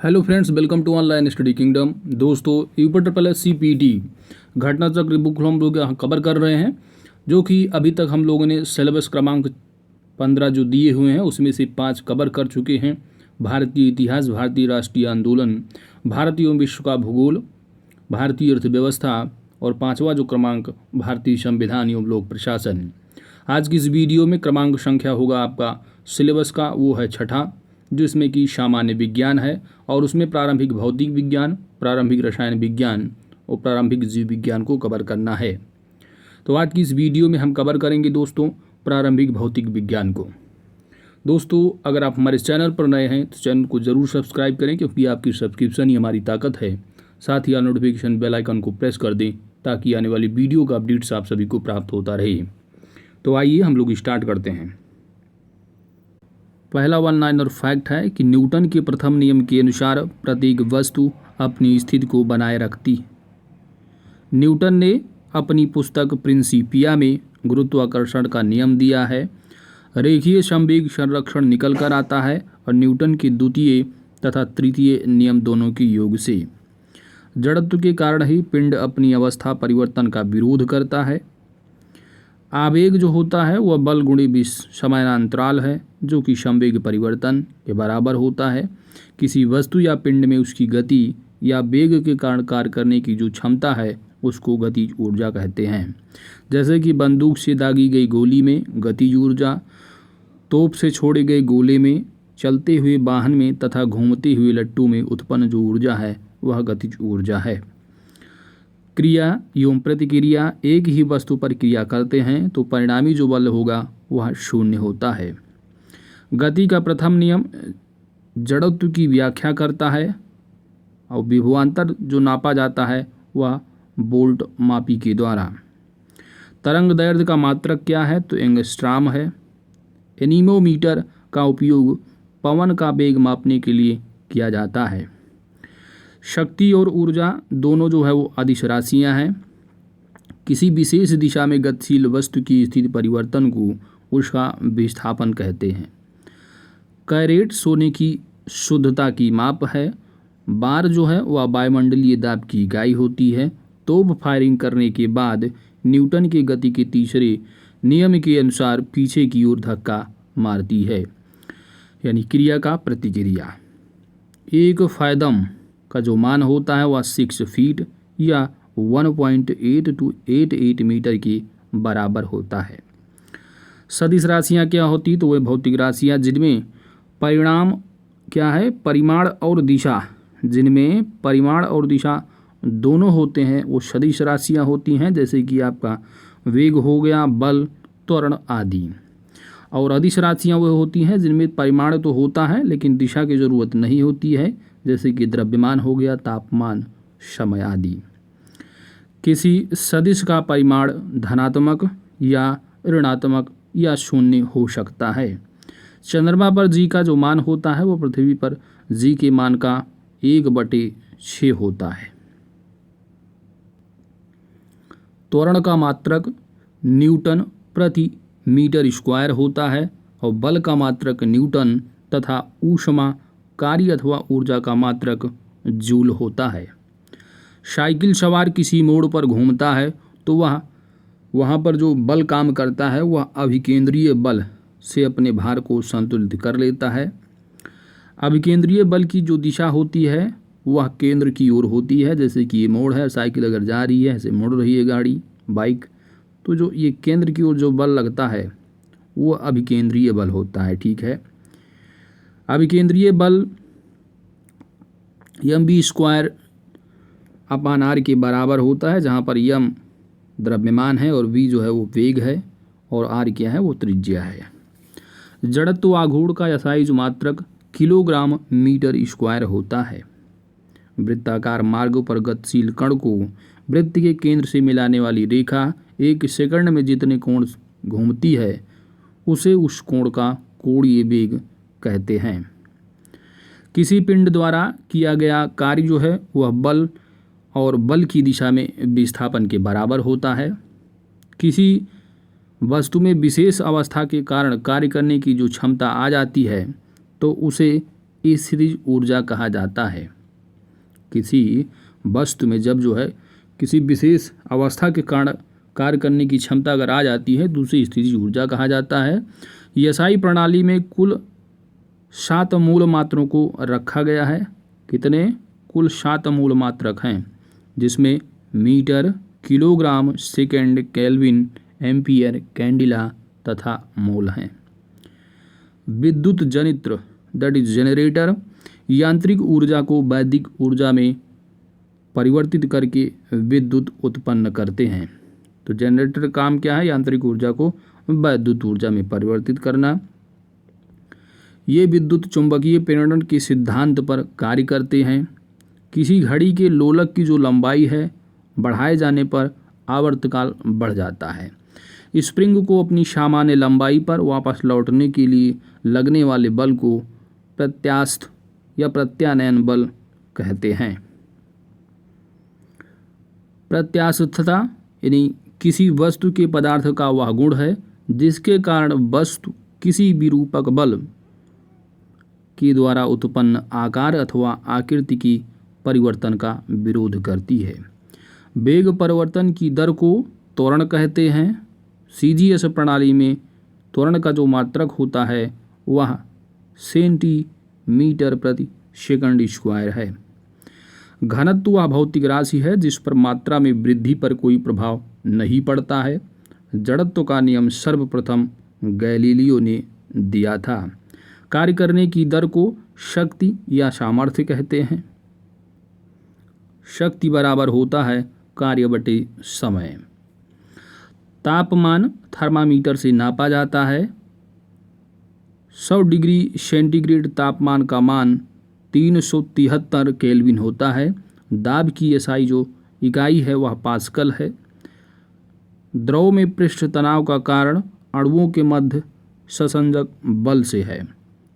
Hello friends, welcome to online study kingdom. दोस्तों, UPSC घटना चक्र बुक हम लोग यहाँ कवर कर रहे हैं, जो कि अभी तक हम लोगों ने सिलेबस क्रमांक 15 जो दिए हुए हैं उसमें से 5 कवर कर चुके हैं। भारतीय इतिहास, भारतीय राष्ट्रीय आंदोलन, भारतीय एवं विश्व का भूगोल, भारतीय अर्थव्यवस्था और 5वां जो क्रमांक भारतीय संविधान एवं लोक प्रशासन। आज की इस वीडियो में क्रमांक संख्या होगा आपका सिलेबस का, वो है 6ठा, जिसमें कि सामान्य विज्ञान है और उसमें प्रारंभिक भौतिक विज्ञान, प्रारंभिक रसायन विज्ञान और प्रारंभिक जीव विज्ञान को कवर करना है। तो आज की इस वीडियो में हम कवर करेंगे दोस्तों प्रारंभिक भौतिक विज्ञान को। दोस्तों, अगर आप हमारे चैनल पर नए हैं तो चैनल को ज़रूर सब्सक्राइब करें, क्योंकि आपकी सब्सक्रिप्शन ही हमारी ताकत है। साथ ही आप नोटिफिकेशन बेल आइकन को प्रेस कर दें ताकि आने वाली वीडियो का अपडेट्स आप सभी को प्राप्त होता रहे। तो आइए हम लोग स्टार्ट करते हैं। पहला 1 लाइनर फैक्ट है कि न्यूटन के प्रथम नियम के अनुसार प्रत्येक वस्तु अपनी स्थिति को बनाए रखती। न्यूटन ने अपनी पुस्तक प्रिंसिपिया में गुरुत्वाकर्षण का नियम दिया है। रेखीय संवेग संरक्षण निकल कर आता है और न्यूटन के द्वितीय तथा तृतीय नियम दोनों के योग से जड़त्व के कारण ही पिंड अपनी अवस्था परिवर्तन का विरोध करता है। आवेग जो होता है वह बल गुणित समानांतराल है, जो कि संवेग परिवर्तन के बराबर होता है। किसी वस्तु या पिंड में उसकी गति या वेग के कारण कार्य करने की जो क्षमता है उसको गतिज ऊर्जा कहते हैं। जैसे कि बंदूक से दागी गई गोली में गतिज ऊर्जा, तोप से छोड़े गए गोले में, चलते हुए वाहन में तथा घूमते हुए लट्टू में उत्पन्न जो ऊर्जा है वह गतिज ऊर्जा है। क्रिया एवं प्रतिक्रिया एक ही वस्तु पर क्रिया करते हैं तो परिणामी जो बल होगा वह शून्य होता है। गति का प्रथम नियम जड़त्व की व्याख्या करता है और विभवांतर जो नापा जाता है वह बोल्ट मापी के द्वारा। तरंग दैर्ध्य का मात्रक क्या है तो एंगस्ट्राम है। एनीमोमीटर का उपयोग पवन का वेग मापने के लिए किया जाता है। शक्ति और ऊर्जा दोनों जो है वो अदिश राशियाँ हैं। किसी विशेष दिशा में गतिशील वस्तु की स्थिति परिवर्तन को उसका विस्थापन कहते हैं। कैरेट सोने की शुद्धता की माप है। बार जो है वह वायुमंडलीय दाब की इकाई होती है। तोप फायरिंग करने के बाद न्यूटन के गति के तीसरे नियम के अनुसार पीछे की ओर धक्का मारती है, यानी क्रिया का प्रतिक्रिया। एक फायदम का जो मान होता है वह 6 फीट या 1.8 to 88 मीटर के बराबर होता है। सदिश राशियाँ क्या होती तो वे भौतिक राशियाँ जिनमें परिणाम क्या है, परिमाण और दिशा, जिनमें परिमाण और दिशा दोनों होते हैं वो सदिश राशियाँ होती हैं। जैसे कि आपका वेग हो गया, बल, त्वरण आदि। और अदिश राशियाँ वो होती हैं जिनमें परिमाण तो होता है लेकिन दिशा की ज़रूरत नहीं होती है, जैसे कि द्रव्यमान हो गया, तापमान, समय आदि। किसी सदिश का परिमाण धनात्मक या ऋणात्मक या शून्य हो सकता है। चंद्रमा पर जी का जो मान होता है वो पृथ्वी पर जी के मान का 1/6 होता है। त्वरण का मात्रक न्यूटन प्रति मीटर स्क्वायर होता है और बल का मात्रक न्यूटन तथा ऊष्मा कार्य अथवा ऊर्जा का मात्रक जूल होता है। साइकिल सवार किसी मोड़ पर घूमता है तो वहाँ पर जो बल काम करता है वह अभिकेंद्रीय बल से अपने भार को संतुलित कर लेता है। अभिकेंद्रीय बल की जो दिशा होती है वह केंद्र की ओर होती है। जैसे कि ये मोड़ है, साइकिल अगर जा रही है, ऐसे मुड़ रही है गाड़ी, बाइक, तो जो ये केंद्र की ओर जो बल लगता है वो अभिकेंद्रीय बल होता है। ठीक है, अभिकेंद्रीय बल mv² अपान r के बराबर होता है, जहाँ पर m द्रव्यमान है और v जो है वो वेग है और r क्या है वो त्रिज्या है। जड़त्व आघूर्ण का SI जो मात्रक किलोग्राम मीटर स्क्वायर होता है। वृत्ताकार मार्ग पर गतिशील कण को वृत्त के केंद्र से मिलाने वाली रेखा 1 सेकंड में जितने कोण घूमती है उसे उस कोण का कोणीय वेग कहते हैं। किसी पिंड द्वारा किया गया कार्य जो है वह बल और बल की दिशा में विस्थापन के बराबर होता है। किसी वस्तु में विशेष अवस्था के कारण कार्य करने की जो क्षमता आ जाती है तो उसे स्थितिज ऊर्जा कहा जाता है। किसी वस्तु में जब जो है किसी विशेष अवस्था के कारण कार्य करने की क्षमता अगर आ जाती है तो उसे स्थितिज ऊर्जा कहा जाता है। एसआई प्रणाली में कुल 7 मूल मात्रों को रखा गया है। कितने? कुल 7 मूल मात्रक हैं, जिसमें metre, kilogram, second, kelvin, ampere, candela तथा मोल हैं। विद्युत जनित्र दैट इज जनरेटर यांत्रिक ऊर्जा को वैद्युत ऊर्जा में परिवर्तित करके विद्युत उत्पन्न करते हैं। तो जनरेटर का काम क्या है? यांत्रिक ऊर्जा को वैद्युत ऊर्जा में परिवर्तित करना। ये विद्युत चुंबकीय प्रेरण के सिद्धांत पर कार्य करते हैं। किसी घड़ी के लोलक की जो लंबाई है बढ़ाए जाने पर आवर्तकाल बढ़ जाता है। स्प्रिंग को अपनी सामान्य लंबाई पर वापस लौटने के लिए लगने वाले बल को प्रत्यास्थ या प्रत्यानयन बल कहते हैं। प्रत्यास्थता यानी किसी वस्तु के पदार्थ का वह गुण है जिसके कारण वस्तु किसी विरूपक बल के द्वारा उत्पन्न आकार अथवा आकृति की परिवर्तन का विरोध करती है। वेग परिवर्तन की दर को त्वरण कहते हैं। सीजीएस प्रणाली में त्वरण का जो मात्रक होता है वह सेंटीमीटर प्रति सेकंड स्क्वायर है। घनत्व वह भौतिक राशि है जिस पर मात्रा में वृद्धि पर कोई प्रभाव नहीं पड़ता है। जड़त्व का नियम सर्वप्रथम गैलीलियो ने दिया था। कार्य करने की दर को शक्ति या सामर्थ्य कहते हैं। शक्ति बराबर होता है कार्य बटे समय। तापमान थर्मामीटर से नापा जाता है। 100 डिग्री सेंटीग्रेड तापमान का मान 373 केल्विन होता है। दाब की एसआई जो इकाई है वह पास्कल है। द्रव में पृष्ठ तनाव का कारण अणुओं के मध्य ससंजक बल से है।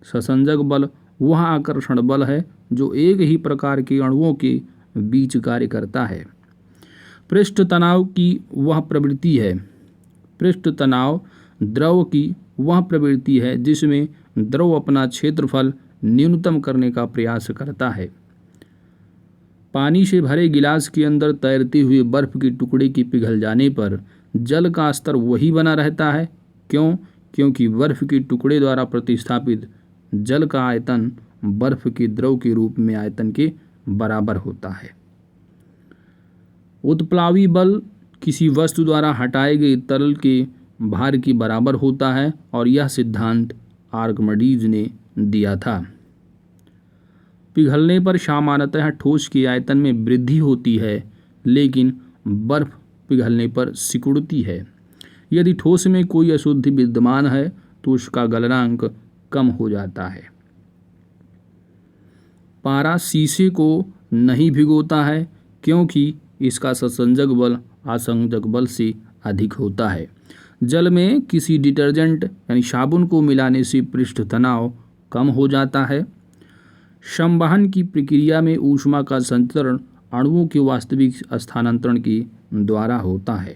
ससंजक बल वह आकर्षण बल है जो एक ही प्रकार के अणुओं के बीच कार्य करता है। पृष्ठ तनाव की वह प्रवृत्ति है। पृष्ठ तनाव द्रव की वह प्रवृत्ति है जिसमें द्रव अपना क्षेत्रफल न्यूनतम करने का प्रयास करता है। पानी से भरे गिलास के अंदर तैरते हुए बर्फ के टुकड़े के पिघल जाने पर जल का स्तर वही बना रहता है। क्यों? क्योंकि बर्फ के टुकड़े द्वारा प्रतिस्थापित जल का आयतन बर्फ के द्रव के रूप में आयतन के बराबर होता है। उत्प्लावी बल किसी वस्तु द्वारा हटाए गए तरल के भार के बराबर होता है और यह सिद्धांत आर्किमिडीज ने दिया था। पिघलने पर सामान्यतः ठोस के आयतन में वृद्धि होती है, लेकिन बर्फ पिघलने पर सिकुड़ती है। यदि ठोस में कोई अशुद्धि विद्यमान है तो उसका गलनांक कम हो जाता है। पारा शीशे को नहीं भिगोता है क्योंकि इसका ससंजक बल आसंजक बल से अधिक होता है। जल में किसी डिटर्जेंट यानी साबुन को मिलाने से पृष्ठ तनाव कम हो जाता है। संवहन की प्रक्रिया में ऊष्मा का संचरण अणुओं के वास्तविक स्थानांतरण के द्वारा होता है।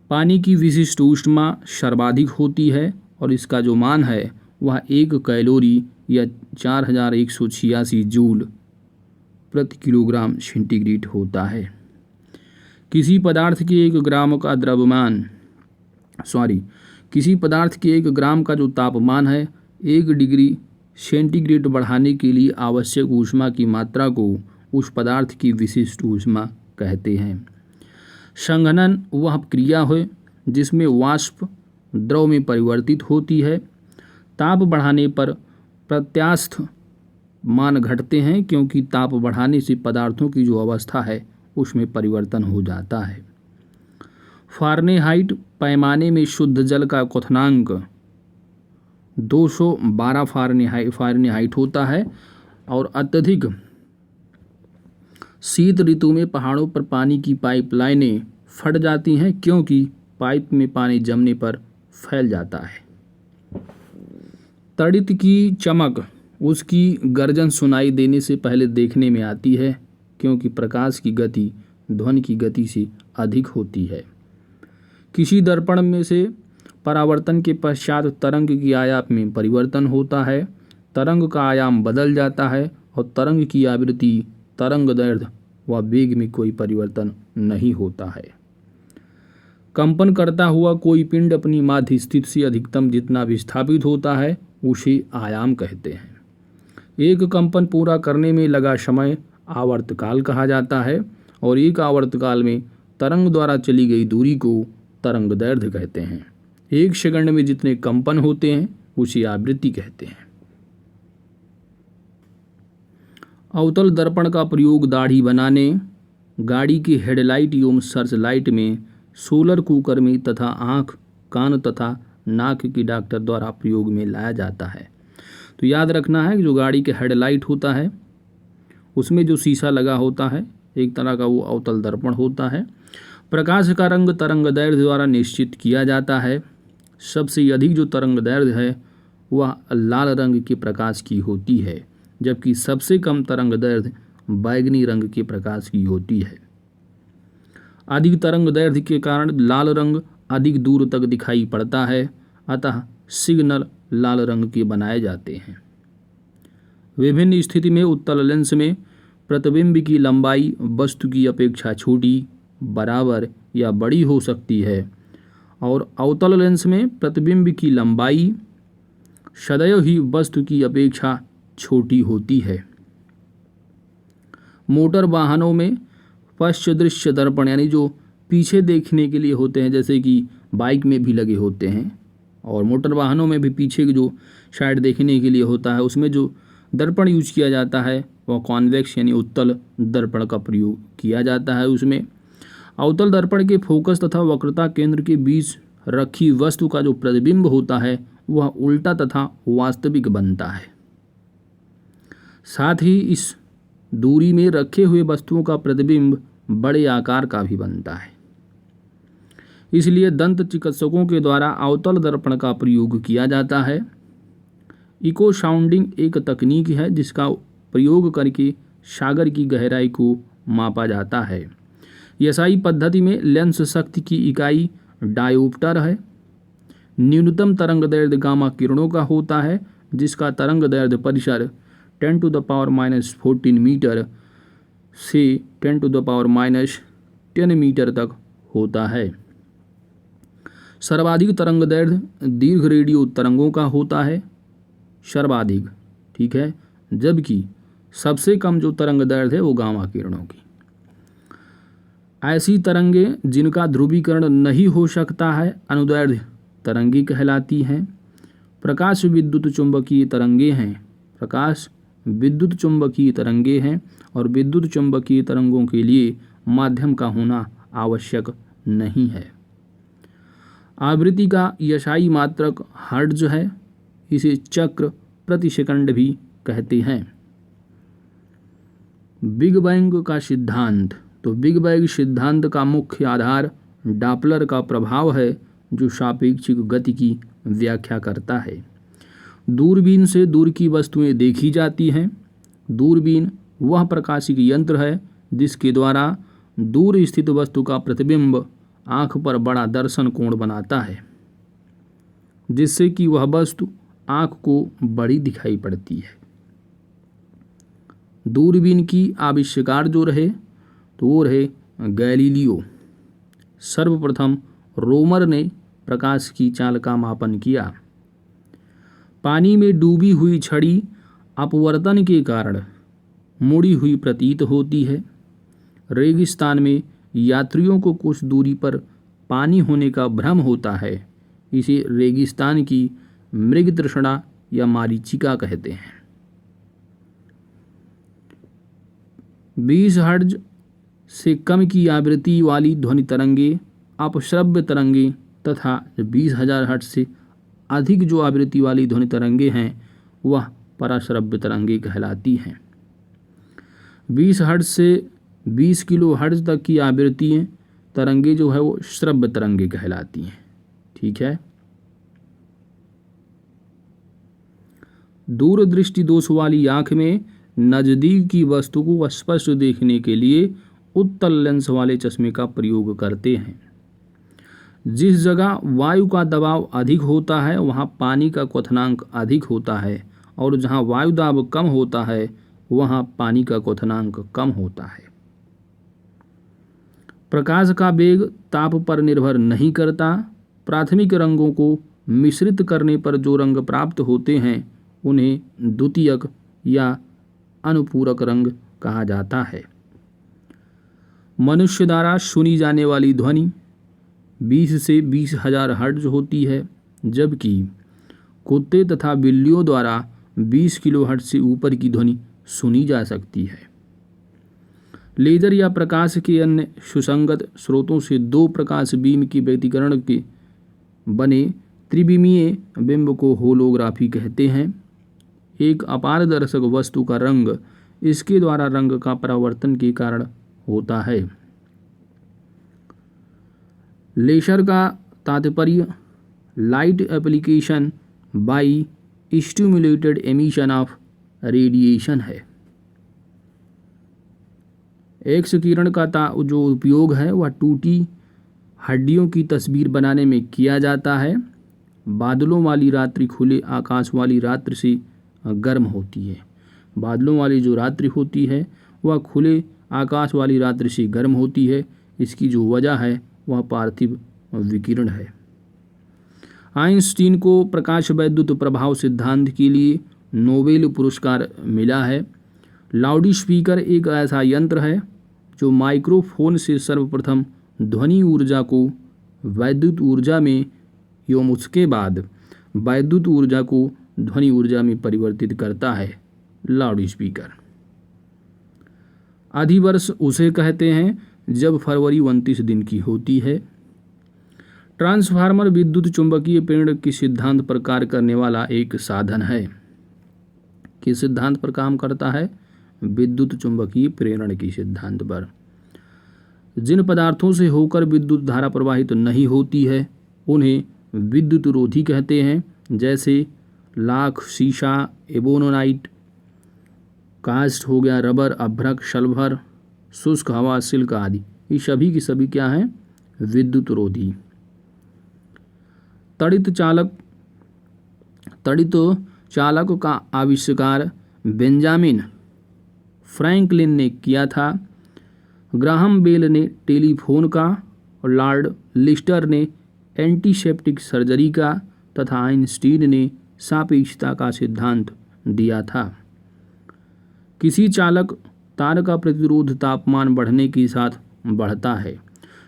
पानी की विशिष्ट ऊष्मा सर्वाधिक होती है और इसका जो मान है वह 1 कैलोरी या 4186 जूल प्रति किलोग्राम सेंटीग्रेड होता है। किसी पदार्थ के 1 ग्राम का किसी पदार्थ के 1 ग्राम का जो तापमान है 1 डिग्री सेंटीग्रेड बढ़ाने के लिए आवश्यक ऊष्मा की मात्रा को उस पदार्थ की विशिष्ट ऊष्मा कहते हैं। संघनन वह क्रिया है जिसमें वाष्प द्रव में परिवर्तित होती है। ताप बढ़ाने पर प्रत्यास्थ मान घटते हैं क्योंकि ताप बढ़ाने से पदार्थों की जो अवस्था है उसमें परिवर्तन हो जाता है। फ़ारेनहाइट पैमाने में शुद्ध जल का क्वथनांक 212 फ़ारेनहाइट होता है और अत्यधिक शीत ऋतु में पहाड़ों पर पानी की पाइपलाइनें फट जाती हैं क्योंकि पाइप में पानी जमने पर फैल जाता है। तड़ित की चमक उसकी गर्जन सुनाई देने से पहले देखने में आती है क्योंकि प्रकाश की गति ध्वनि की गति से अधिक होती है। किसी दर्पण में से परावर्तन के पश्चात तरंग की आयात में परिवर्तन होता है तरंग का आयाम बदल जाता है और तरंग की आवृत्ति, तरंग दैर्ध्य व वेग में कोई परिवर्तन नहीं होता है। कंपन करता हुआ कोई पिंड अपनी माध्य स्थिति से अधिकतम जितना विस्थापित होता है उसे आयाम कहते हैं। एक कंपन पूरा करने में लगा समय आवर्तकाल कहा जाता है और एक आवर्तकाल में तरंग द्वारा चली गई दूरी को तरंग दैर्ध्य कहते हैं। एक सेकंड में जितने कंपन होते हैं उसे आवृत्ति कहते हैं। अवतल दर्पण का प्रयोग दाढ़ी बनाने, गाड़ी की हेडलाइट एवं सर्च लाइट में, सोलर कुकर में तथा आँख, कान तथा नाक की डॉक्टर द्वारा प्रयोग में लाया जाता है। तो याद रखना है कि जो गाड़ी के हेडलाइट होता है उसमें जो शीशा लगा होता है एक तरह का वो अवतल दर्पण होता है। प्रकाश का रंग तरंग दैर्ध्य द्वारा निश्चित किया जाता है। सबसे अधिक जो तरंग दैर्ध्य है वह लाल रंग के प्रकाश की होती है, जबकि सबसे कम तरंग दैर्ध्य बैगनी रंग के प्रकाश की होती है। अधिक तरंग दैर्ध्य के कारण लाल रंग अधिक दूर तक दिखाई पड़ता है, अतः सिग्नल लाल रंग के बनाए जाते हैं। विभिन्न स्थिति में उत्तल लेंस में प्रतिबिंब की लंबाई वस्तु की अपेक्षा छोटी, बराबर या बड़ी हो सकती है और अवतल लेंस में प्रतिबिंब की लंबाई सदैव ही वस्तु की अपेक्षा छोटी होती है। मोटर वाहनों में पश्च दृश्य दर्पण यानी जो पीछे देखने के लिए होते हैं, जैसे कि बाइक में भी लगे होते हैं और मोटर वाहनों में भी पीछे जो साइड देखने के लिए होता है उसमें जो दर्पण यूज किया जाता है वह कॉन्वेक्स यानी उत्तल दर्पण का प्रयोग किया जाता है। उसमें अवतल दर्पण के फोकस तथा वक्रता केंद्र के बीच रखी वस्तु का जो प्रतिबिंब होता है वह उल्टा तथा वास्तविक बनता है। साथ ही इस दूरी में रखे हुए वस्तुओं का प्रतिबिंब बड़े आकार का भी बनता है। इसलिए दंत चिकित्सकों के द्वारा अवतल दर्पण का प्रयोग किया जाता है। इको साउंडिंग एक तकनीक है जिसका प्रयोग करके सागर की गहराई को मापा जाता है। एसआई पद्धति में लेंस शक्ति की इकाई डायोप्टर है। न्यूनतम तरंग दैर्ध्य गामा किरणों का होता है जिसका तरंग दैर्ध्य परिसर 10⁻⁻14 मीटर से 10⁻⁻10 मीटर तक होता है। सर्वाधिक तरंग दैर्ध्य दीर्घ रेडियो तरंगों का होता है, सर्वाधिक, ठीक है, जबकि सबसे कम जो तरंग दैर्ध्य है वो गामा किरणों की। ऐसी तरंगें जिनका ध्रुवीकरण नहीं हो सकता है अनुदैर्ध्य तरंगे कहलाती हैं। प्रकाश विद्युत चुंबकीय तरंगे हैं, प्रकाश विद्युत चुंबकीय तरंगे हैं और विद्युत चुंबकीय तरंगों के लिए माध्यम का होना आवश्यक नहीं है। आवृत्ति का एसआई मात्रक हर्ट्ज है। इसे चक्र प्रति सेकंड भी कहते हैं। बिग बैंग का सिद्धांत, तो बिग बैंग सिद्धांत का मुख्य आधार डॉपलर का प्रभाव है जो सापेक्षिक गति की व्याख्या करता है। दूरबीन से दूर की वस्तुएं देखी जाती हैं। दूरबीन वह प्रकाशिक यंत्र है जिसके द्वारा दूर स्थित वस्तु का प्रतिबिंब आँख पर बड़ा दर्शन कोण बनाता है जिससे कि वह वस्तु आँख को बड़ी दिखाई पड़ती है। दूरबीन की आविष्कार जो रहे तो वो रहे गैलीलियो। सर्वप्रथम रोमर ने प्रकाश की चाल का मापन किया। पानी में डूबी हुई छड़ी अपवर्तन के कारण मुड़ी हुई प्रतीत होती है। रेगिस्तान में यात्रियों को कुछ दूरी पर पानी होने का भ्रम होता है। इसे रेगिस्तान की मृग तृष्णा या मारीचिका कहते हैं। 20 हर्ट्ज से कम की आवृत्ति वाली ध्वनि तरंगे अपश्रव्य तरंगे तथा 20,000 हर्ट्ज से अधिक जो आवृत्ति वाली ध्वनि तरंगे हैं वह पराश्रव्य तरंगे कहलाती हैं। 20 हर्ट्ज से 20 किलो हर्ट्ज तक की आवृत्ति तरंगे जो है वो श्रव्य तरंगे कहलाती हैं। ठीक है। दूरदृष्टि दोष वाली आँख में नज़दीक की वस्तु को स्पष्ट देखने के लिए उत्तल लेंस वाले चश्मे का प्रयोग करते हैं। जिस जगह वायु का दबाव अधिक होता है वहाँ पानी का क्वथनांक अधिक होता है और जहाँ वायु दाब कम होता है वहाँ पानी का क्वथनांक कम होता है। प्रकाश का वेग ताप पर निर्भर नहीं करता। प्राथमिक रंगों को मिश्रित करने पर जो रंग प्राप्त होते हैं उन्हें द्वितीयक या अनुपूरक रंग कहा जाता है। मनुष्य द्वारा सुनी जाने वाली ध्वनि 20 से 20,000 हर्ट्ज होती है, जबकि कुत्ते तथा बिल्लियों द्वारा 20 किलोहर्ट्ज से ऊपर की ध्वनि सुनी जा सकती है। लेजर या प्रकाश के अन्य सुसंगत स्रोतों से दो प्रकाश बीम के व्यतिकरण के बने त्रिविमीय बिंब को होलोग्राफी कहते हैं। एक अपारदर्शक वस्तु का रंग इसके द्वारा रंग का परावर्तन के कारण होता है। लेजर का तात्पर्य light application by stimulated emission of radiation है। एक्स किरण का जो उपयोग है वह टूटी हड्डियों की तस्वीर बनाने में किया जाता है। बादलों वाली रात्रि खुले आकाश वाली रात्रि से गर्म होती है। बादलों वाली जो रात्रि होती है वह खुले आकाश वाली रात्रि से गर्म होती है। इसकी जो वजह है वह पार्थिव विकिरण है। आइंस्टीन को प्रकाश वैद्युत प्रभाव सिद्धांत के लिए नोबेल पुरस्कार मिला है। लाउड स्पीकर एक ऐसा यंत्र है जो माइक्रोफोन से सर्वप्रथम ध्वनि ऊर्जा को वैद्युत ऊर्जा में एवं उसके बाद वैद्युत ऊर्जा को ध्वनि ऊर्जा में परिवर्तित करता है। Loud speaker. अधिवर्ष उसे कहते हैं जब फरवरी 29 दिन की होती है। ट्रांसफार्मर विद्युत चुंबकीय प्रेरण के सिद्धांत पर कार्य करने वाला एक साधन है। किस सिद्धांत पर काम करता है? विद्युत चुंबकीय प्रेरण के सिद्धांत पर। जिन पदार्थों से होकर विद्युत धारा प्रवाहित नहीं होती है उन्हें विद्युत रोधी कहते हैं, जैसे लाख, शीशा, एबोनाइट, कास्ट हो गया, रबर, अभ्रक, सल्फर, शुष्क हवा, सिल्क आदि। ये सभी की सभी क्या हैं? विद्युत रोधी। तड़ित चालक का आविष्कार बेंजामिन फ्रैंकलिन ने किया था। ग्राहम बेल ने टेलीफोन का और लॉर्ड लिस्टर ने एंटीसेप्टिक सर्जरी का तथा आइंस्टीन ने सापेक्षता का सिद्धांत दिया था। किसी चालक तार का प्रतिरोध तापमान बढ़ने के साथ बढ़ता है।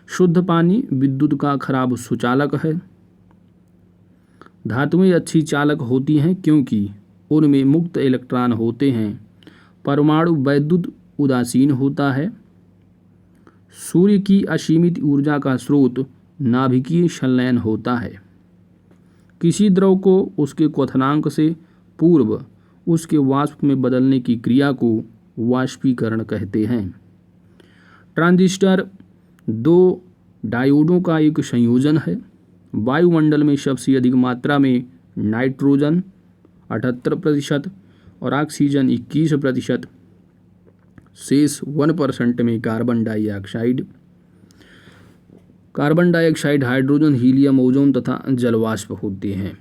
शुद्ध पानी विद्युत का खराब सुचालक है। धातुएं अच्छी चालक होती हैं क्योंकि उनमें मुक्त इलेक्ट्रॉन होते हैं। परमाणु वैद्युत उदासीन होता है। सूर्य की असीमित ऊर्जा का स्रोत नाभिकीय संलयन होता है। किसी द्रव को उसके क्वथनांक से पूर्व उसके वाष्प में बदलने की क्रिया को वाष्पीकरण कहते हैं। ट्रांजिस्टर दो डायोडों का एक संयोजन है। वायुमंडल में सबसे अधिक मात्रा में नाइट्रोजन 78% और ऑक्सीजन 21%, शेष 1% में carbon dioxide, hydrogen, helium, ozone तथा जलवाष्प होते हैं।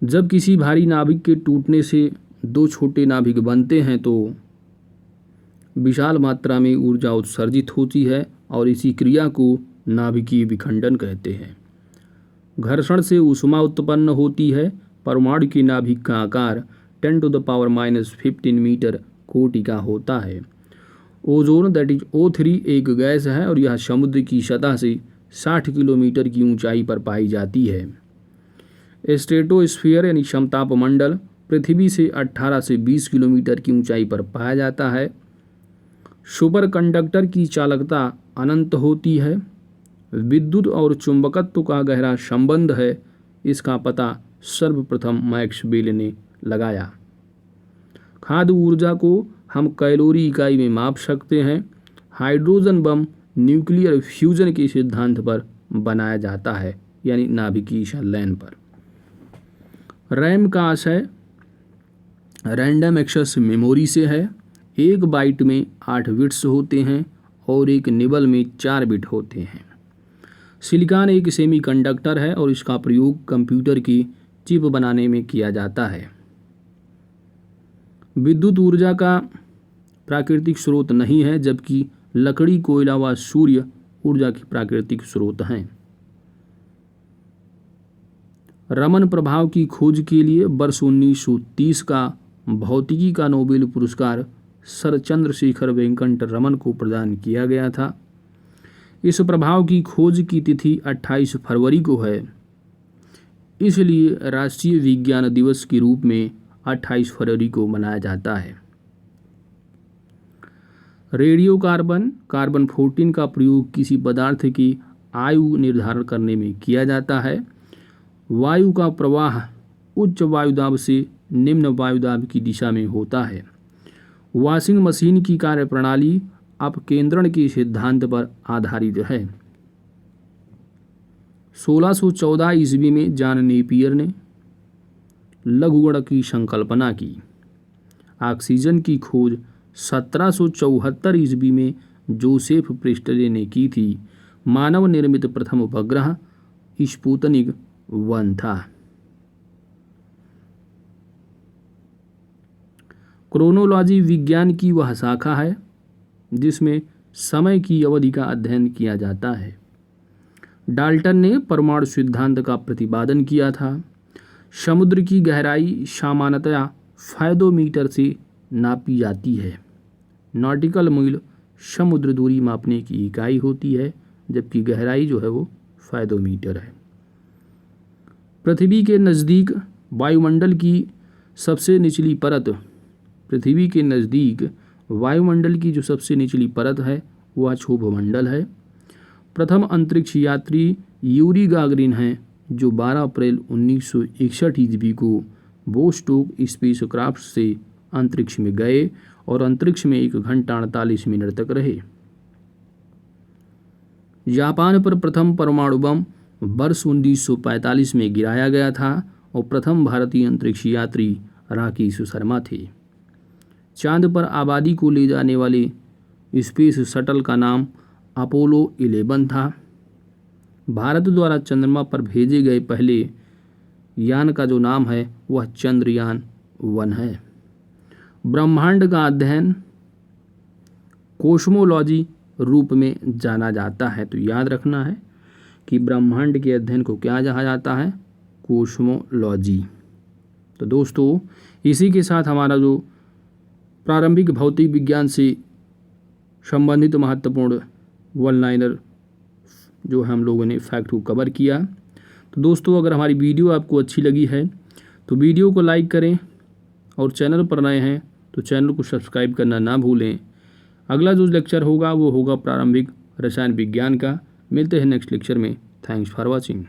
जब किसी भारी नाभिक के टूटने से दो छोटे नाभिक बनते हैं तो विशाल मात्रा में ऊर्जा उत्सर्जित होती है और इसी क्रिया को नाभिकीय विखंडन कहते हैं। घर्षण से ऊष्मा उत्पन्न होती है। परमाणु के नाभिक का आकार 10⁻⁻15 मीटर कोटि का होता है। ओजोन दैट इज O3 एक गैस है और यह समुद्र की सतह से 60 किलोमीटर की ऊंचाई पर पाई जाती है। स्ट्रेटोस्फीयर यानी समताप मंडल पृथ्वी से 18 से 20 किलोमीटर की ऊंचाई पर पाया जाता है। सुपर कंडक्टर की चालकता अनंत होती है। विद्युत और चुंबकत्व का गहरा संबंध है, इसका पता सर्वप्रथम मैक्स बेल ने लगाया। खाद्य ऊर्जा को हम कैलोरी इकाई में माप सकते हैं। हाइड्रोजन बम न्यूक्लियर फ्यूजन के सिद्धांत पर बनाया जाता है, यानी नाभिकीय संलयन पर। रैम का आशय रैंडम एक्सेस मेमोरी से है। एक बाइट में 8 बिट्स होते हैं और एक निबल में 4 बिट होते हैं। सिलिकॉन एक सेमीकंडक्टर है और इसका प्रयोग कंप्यूटर की चिप बनाने में किया जाता है। विद्युत ऊर्जा का प्राकृतिक स्रोत नहीं है, जबकि लकड़ी, कोयला व सूर्य ऊर्जा के प्राकृतिक स्रोत हैं। रमन प्रभाव की खोज के लिए वर्ष 1930 का भौतिकी का नोबेल पुरस्कार सर चंद्रशेखर वेंकट रमन को प्रदान किया गया था। इस प्रभाव की खोज की तिथि 28 फरवरी को है, इसलिए राष्ट्रीय विज्ञान दिवस के रूप में 28 फरवरी को मनाया जाता है। रेडियो कार्बन, कार्बन 14 का प्रयोग किसी पदार्थ की आयु निर्धारण करने में किया जाता है। वायु का प्रवाह उच्च वायुदाब से निम्न वायुदाब की दिशा में होता है। वॉशिंग मशीन की कार्यप्रणाली अपकेंद्रण के सिद्धांत पर आधारित है। 1614 ईस्वी में जॉन नेपियर ने लघुगण की संकल्पना की। ऑक्सीजन की खोज 1774 ईस्वी में जोसेफ प्रिस्टले ने की थी। मानव निर्मित प्रथम उपग्रह स्पुतनिक 1 था। क्रोनोलॉजी विज्ञान की वह शाखा है जिसमें समय की अवधि का अध्ययन किया जाता है। डाल्टन ने परमाणु सिद्धांत का प्रतिपादन किया था। समुद्र की गहराई सामान्यतया फैदोमीटर से नापी जाती है। नॉटिकल मील समुद्र दूरी मापने की इकाई होती है, जबकि गहराई जो है वो फैदोमीटर है। पृथ्वी के नज़दीक वायुमंडल की सबसे निचली परत, पृथ्वी के नज़दीक वायुमंडल की जो सबसे निचली परत है वह क्षोभमंडल है। प्रथम अंतरिक्ष यात्री यूरी गागरिन हैं, जो 12 अप्रैल 1961 ईस्वी को वोस्टोक स्पेसक्राफ्ट से अंतरिक्ष में गए और अंतरिक्ष में 1 घंटा 48 मिनट तक रहे। जापान पर प्रथम परमाणु बम वर्ष 1945 में गिराया गया था और प्रथम भारतीय अंतरिक्ष यात्री राकेश शर्मा थे। चांद पर आबादी को ले जाने वाले स्पेस शटल का नाम अपोलो 11 था। भारत द्वारा चंद्रमा पर भेजे गए पहले यान का जो नाम है वह चंद्रयान 1 है। ब्रह्मांड का अध्ययन कोस्मोलॉजी रूप में जाना जाता है, तो याद रखना है कि ब्रह्मांड के अध्ययन को क्या कहा जाता है, कोस्मोलॉजी। तो दोस्तों, इसी के साथ हमारा जो प्रारंभिक भौतिक विज्ञान से संबंधित महत्वपूर्ण वन लाइनर जो हम लोगों ने फैक्ट को कवर किया। तो दोस्तों, अगर हमारी वीडियो आपको अच्छी लगी है तो वीडियो को लाइक करें और चैनल पर नए हैं तो चैनल को सब्सक्राइब करना ना भूलें। अगला जो लेक्चर होगा वो होगा प्रारंभिक रसायन विज्ञान का। मिलते हैं नेक्स्ट लेक्चर में। Thanks for watching.